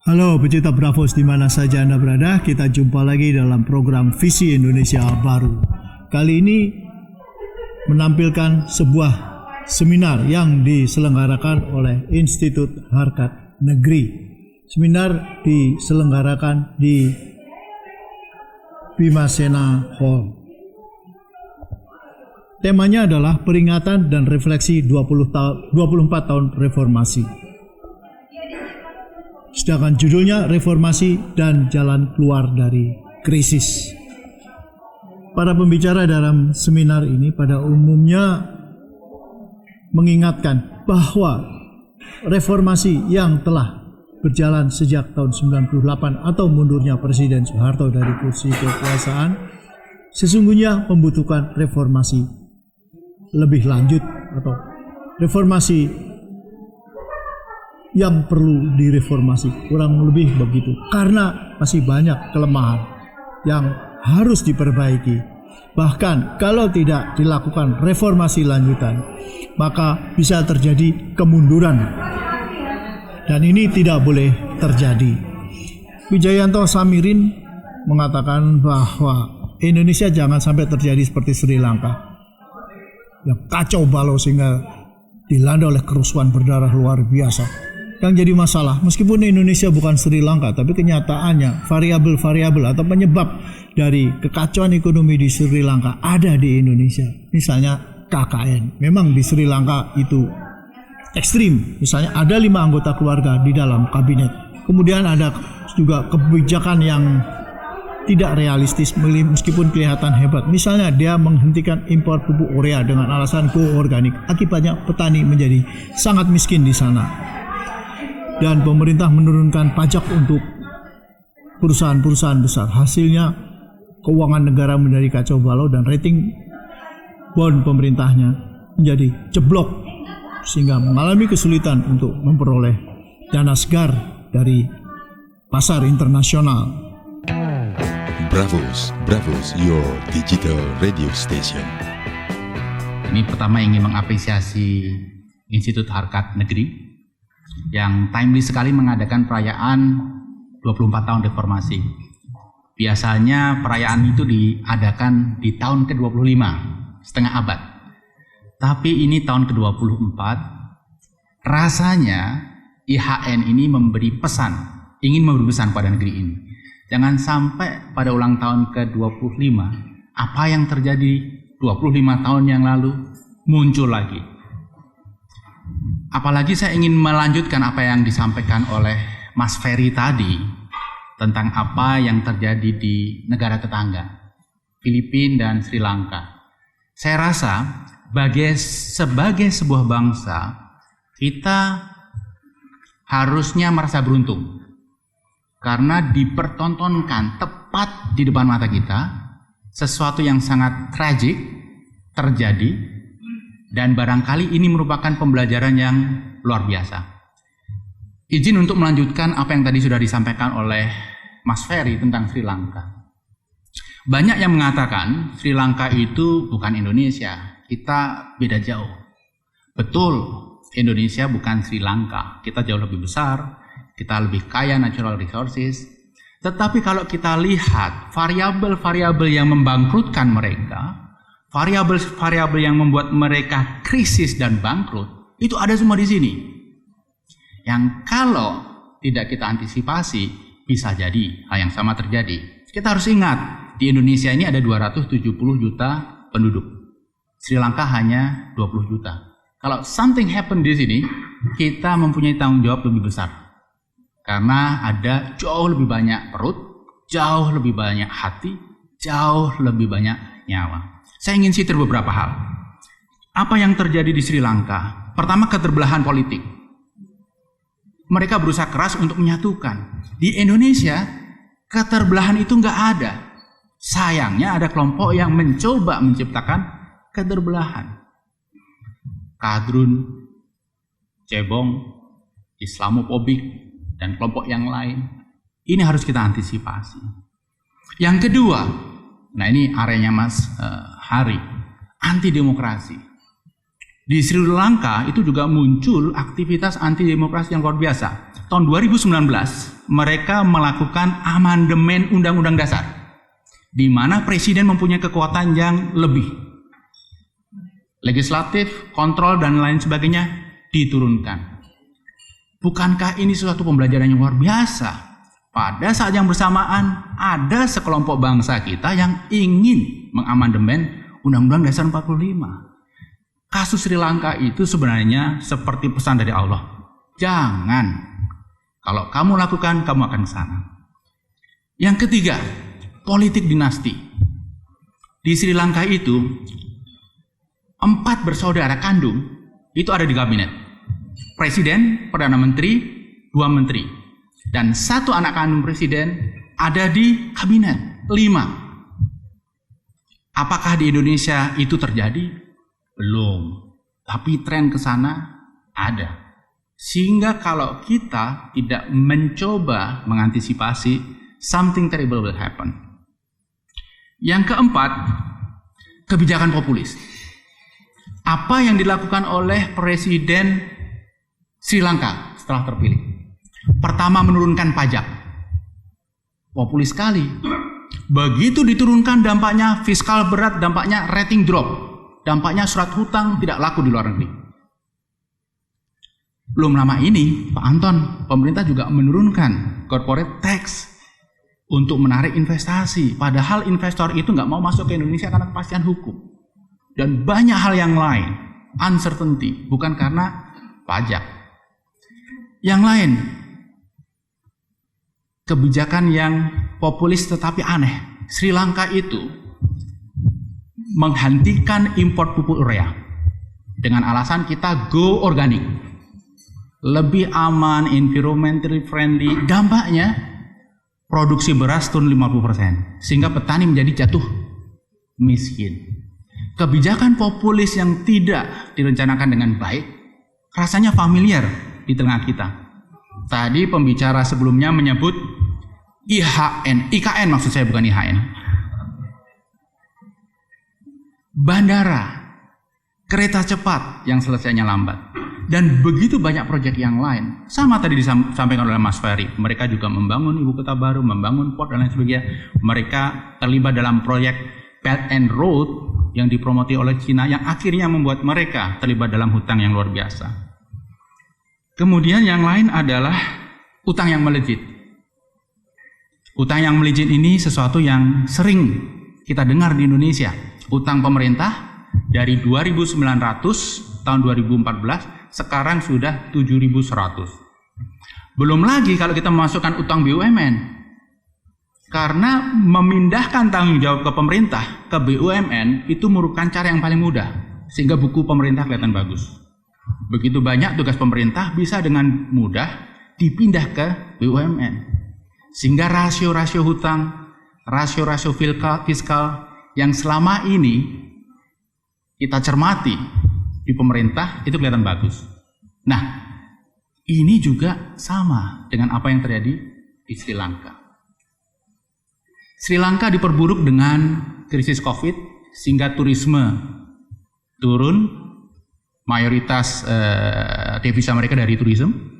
Halo pecinta Bravos di mana saja Anda berada, kita jumpa lagi dalam program Visi Indonesia Baru. Kali ini menampilkan sebuah seminar yang diselenggarakan oleh Institut Harkat Negeri. Seminar diselenggarakan di Bimasena Hall. Temanya adalah peringatan dan refleksi 24 tahun reformasi. Sedangkan judulnya Reformasi dan Jalan Keluar dari Krisis. Para pembicara dalam seminar ini pada umumnya mengingatkan bahwa reformasi yang telah berjalan sejak tahun 98 atau mundurnya Presiden Soeharto dari kursi kekuasaan sesungguhnya membutuhkan reformasi lebih lanjut atau reformasi yang perlu direformasi, kurang lebih begitu, karena masih banyak kelemahan yang harus diperbaiki. Bahkan kalau tidak dilakukan reformasi lanjutan, maka bisa terjadi kemunduran, dan ini tidak boleh terjadi. Wijayanto Samirin mengatakan bahwa Indonesia jangan sampai terjadi seperti Sri Lanka yang kacau balau sehingga dilanda oleh kerusuhan berdarah luar biasa. Yang jadi masalah, meskipun Indonesia bukan Sri Lanka, tapi kenyataannya variabel-variabel atau penyebab dari kekacauan ekonomi di Sri Lanka ada di Indonesia. Misalnya KKN, memang di Sri Lanka itu ekstrim. Misalnya ada 5 anggota keluarga di dalam kabinet. Kemudian ada juga kebijakan yang tidak realistis meskipun kelihatan hebat. Misalnya dia menghentikan impor pupuk urea dengan alasan go organik. Akibatnya petani menjadi sangat miskin di sana. Dan pemerintah menurunkan pajak untuk perusahaan-perusahaan besar. Hasilnya keuangan negara menjadi kacau balau dan rating bond pemerintahnya menjadi jeblok sehingga mengalami kesulitan untuk memperoleh dana segar dari pasar internasional. Bravos, your digital radio station. Ini pertama ingin mengapresiasi Institut Harkat Negeri yang timely sekali mengadakan perayaan 24 tahun reformasi. Biasanya perayaan itu diadakan di tahun ke-25, setengah abad. Tapi ini tahun ke-24, rasanya IHN ini memberi pesan, ingin memberi pesan pada negeri ini. Jangan sampai pada ulang tahun ke-25, apa yang terjadi 25 tahun yang lalu muncul lagi. Apalagi saya ingin melanjutkan apa yang disampaikan oleh Mas Ferry tadi tentang apa yang terjadi di negara tetangga, Filipina dan Sri Lanka. Saya rasa sebagai sebuah bangsa, kita harusnya merasa beruntung karena dipertontonkan tepat di depan mata kita sesuatu yang sangat tragik terjadi. Dan barangkali ini merupakan pembelajaran yang luar biasa. Izin untuk melanjutkan apa yang tadi sudah disampaikan oleh Mas Ferry tentang Sri Lanka. Banyak yang mengatakan Sri Lanka itu bukan Indonesia, kita beda jauh. Betul, Indonesia bukan Sri Lanka, kita jauh lebih besar, kita lebih kaya natural resources. Tetapi kalau kita lihat variabel-variabel yang membangkrutkan mereka, variabel-variabel yang membuat mereka krisis dan bangkrut, itu ada semua di sini. Yang kalau tidak kita antisipasi, bisa jadi hal yang sama terjadi. Kita harus ingat, di Indonesia ini ada 270 juta penduduk. Sri Lanka hanya 20 juta. Kalau something happen di sini, kita mempunyai tanggung jawab lebih besar. Karena ada jauh lebih banyak perut, jauh lebih banyak hati, jauh lebih banyak nyawa. Saya ingin citir beberapa hal. Apa yang terjadi di Sri Lanka? Pertama, keterbelahan politik. Mereka berusaha keras untuk menyatukan. Di Indonesia, keterbelahan itu nggak ada. Sayangnya ada kelompok yang mencoba menciptakan keterbelahan. Kadrun, cebong, Islamofobik, dan kelompok yang lain. Ini harus kita antisipasi. Yang kedua, nah ini areanya Mas Hari, anti demokrasi. Di Sri Lanka itu juga muncul aktivitas anti demokrasi yang luar biasa. Tahun 2019 mereka melakukan amandemen Undang-Undang Dasar, di mana presiden mempunyai kekuatan yang lebih. Legislatif, kontrol dan lain sebagainya diturunkan. Bukankah ini suatu pembelajaran yang luar biasa? Pada saat yang bersamaan ada sekelompok bangsa kita yang ingin mengamandemen Undang-Undang Dasar 45. Kasus Sri Lanka itu sebenarnya seperti pesan dari Allah. Jangan. Kalau kamu lakukan, kamu akan ke sana. Yang ketiga, politik dinasti. Di Sri Lanka itu, 4 bersaudara kandung itu ada di kabinet. Presiden, Perdana Menteri, 2 menteri. Dan 1 anak kandung presiden ada di kabinet, 5. Apakah di Indonesia itu terjadi? Belum. Tapi tren ke sana ada. Sehingga kalau kita tidak mencoba mengantisipasi, something terrible will happen. Yang keempat, kebijakan populis. Apa yang dilakukan oleh Presiden Sri Lanka setelah terpilih? Pertama, menurunkan pajak. Populis sekali. Begitu diturunkan, dampaknya fiskal berat, dampaknya rating drop. Dampaknya surat hutang tidak laku di luar negeri. Belum lama ini, Pak Anton, pemerintah juga menurunkan corporate tax untuk menarik investasi. Padahal investor itu nggak mau masuk ke Indonesia karena kepastian hukum. Dan banyak hal yang lain, uncertainty, bukan karena pajak. Yang lain, kebijakan yang populis tetapi aneh. Sri Lanka itu menghentikan impor pupuk urea dengan alasan kita go organik, lebih aman, environmentally friendly. Dampaknya produksi beras turun 50%, sehingga petani menjadi jatuh miskin. Kebijakan populis yang tidak direncanakan dengan baik rasanya familiar di tengah kita. Tadi pembicara sebelumnya menyebut IKN maksud saya, bukan IHN. Bandara, kereta cepat yang selesainya lambat, dan begitu banyak proyek yang lain. Sama tadi disampaikan oleh Mas Ferry, mereka juga membangun ibu kota baru, membangun port dan lain sebagainya. Mereka terlibat dalam proyek Belt and Road yang dipromoti oleh Cina, yang akhirnya membuat mereka terlibat dalam hutang yang luar biasa. Kemudian yang lain adalah utang yang melejit. Utang yang melejit ini sesuatu yang sering kita dengar di Indonesia. Utang pemerintah dari 2.900 tahun 2014 sekarang sudah 7.100. Belum lagi kalau kita memasukkan utang BUMN. Karena memindahkan tanggung jawab ke pemerintah ke BUMN itu merupakan cara yang paling mudah, sehingga buku pemerintah kelihatan bagus. Begitu banyak tugas pemerintah bisa dengan mudah dipindah ke BUMN. Sehingga rasio-rasio hutang, rasio-rasio fiskal yang selama ini kita cermati di pemerintah itu kelihatan bagus. Nah, ini juga sama dengan apa yang terjadi di Sri Lanka. Sri Lanka diperburuk dengan krisis COVID sehingga turisme turun, mayoritas devisa mereka dari turisme.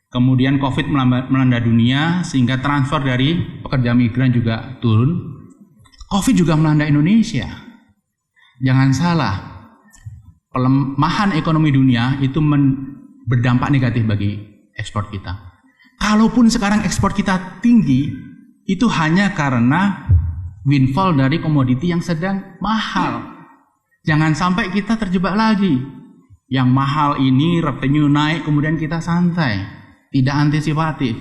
Kemudian COVID melanda dunia sehingga transfer dari pekerja migran juga turun. COVID juga melanda Indonesia. Jangan salah, pelemahan ekonomi dunia itu berdampak negatif bagi ekspor kita. Kalaupun sekarang ekspor kita tinggi, itu hanya karena windfall dari komoditi yang sedang mahal. Jangan sampai kita terjebak lagi. Yang mahal ini revenue naik, kemudian kita santai, tidak antisipatif.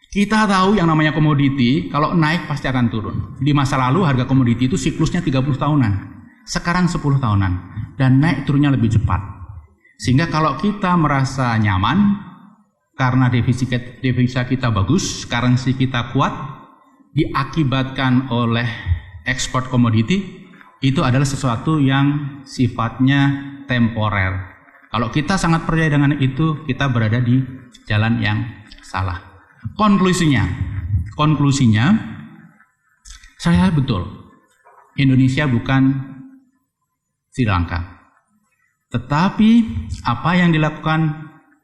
Kita tahu yang namanya komoditi, kalau naik pasti akan turun. Di masa lalu harga komoditi itu siklusnya 30 tahunan. Sekarang 10 tahunan. Dan naik turunnya lebih cepat. Sehingga kalau kita merasa nyaman, karena devisa kita bagus, currency kita kuat, diakibatkan oleh ekspor komoditi, itu adalah sesuatu yang sifatnya temporer. Kalau kita sangat percaya dengan itu, kita berada di jalan yang salah. Konklusinya, saya betul, Indonesia bukan Sri Lanka. Tetapi apa yang dilakukan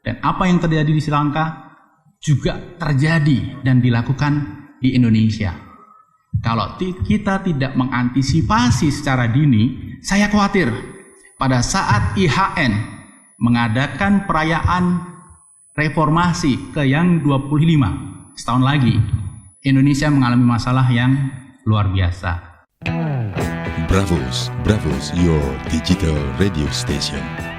dan apa yang terjadi di Sri Lanka juga terjadi dan dilakukan di Indonesia. Kalau kita tidak mengantisipasi secara dini, saya khawatir pada saat IHN mengadakan perayaan reformasi ke yang 25 setahun lagi, Indonesia mengalami masalah yang luar biasa. Bravos, your digital radio station.